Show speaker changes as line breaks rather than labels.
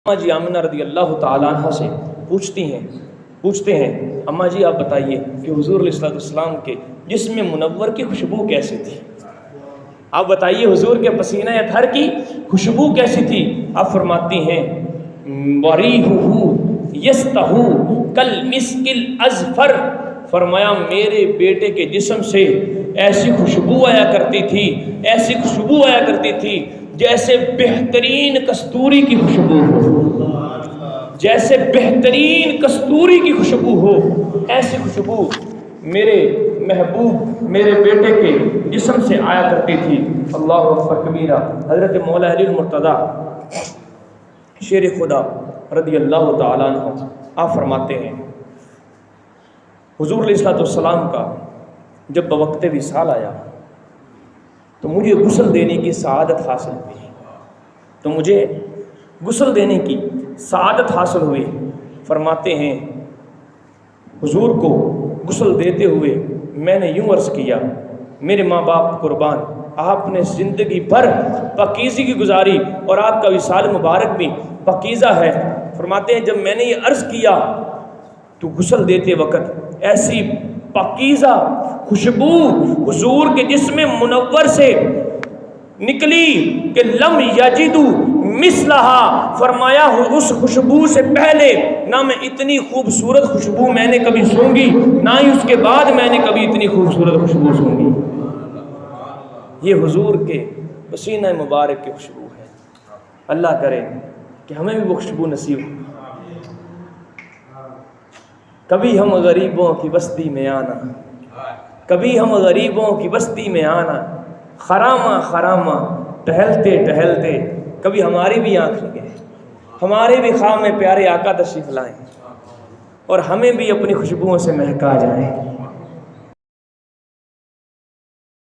اماں جی آمنہ رضی اللہ تعالیٰ عنہ سے پوچھتے ہیں اماں جی آپ بتائیے کہ حضور علیہ السلام کے جسم منور کی خوشبو کیسی تھی؟ آپ بتائیے حضور کے پسینہ اطہر کی خوشبو کیسی تھی؟ آپ فرماتی ہیں وَرِيحُهُ يَسْتَهُ كَالْمِسْكِ الْأَزْفَرِ، فرمایا میرے بیٹے کے جسم سے ایسی خوشبو آیا کرتی تھی جیسے بہترین کستوری کی خوشبو ہو، ایسی خوشبو میرے محبوب میرے بیٹے کے جسم سے آیا کرتی تھی۔ اللہ اکبر کبیرہ۔ حضرت مولا علی المرتضیٰ شیر خدا رضی اللہ تعالیٰ عنہ آپ فرماتے ہیں حضور علیہ السلام کا جب بوقت وصال آیا تو مجھے غسل دینے کی سعادت حاصل ہوئی۔ فرماتے ہیں حضور کو غسل دیتے ہوئے میں نے یوں عرض کیا، میرے ماں باپ قربان، آپ نے زندگی بھر پاکیزگی گزاری اور آپ کا وصال مبارک بھی پاکیزہ ہے۔ فرماتے ہیں جب میں نے یہ عرض کیا تو غسل دیتے وقت ایسی پاکیزہ خوشبو حضور کے جسم منور سے نکلی کہ لم یجدو مثلہا، فرمایا اس خوشبو سے پہلے نہ میں اتنی خوبصورت خوشبو میں نے کبھی سونگی، نہ ہی اس کے بعد میں نے کبھی اتنی خوبصورت خوشبو سونگی۔ یہ حضور کے پسینہ مبارک کی خوشبو ہے۔ اللہ کرے کہ ہمیں بھی وہ خوشبو نصیب ہو۔ کبھی ہم غریبوں کی بستی میں آنا، خرامہ ٹہلتے کبھی ہماری بھی آنکھ لگے، ہمارے بھی خواب میں پیارے آقا تشریف لائیں اور ہمیں بھی اپنی خوشبوؤں سے مہکا جائیں۔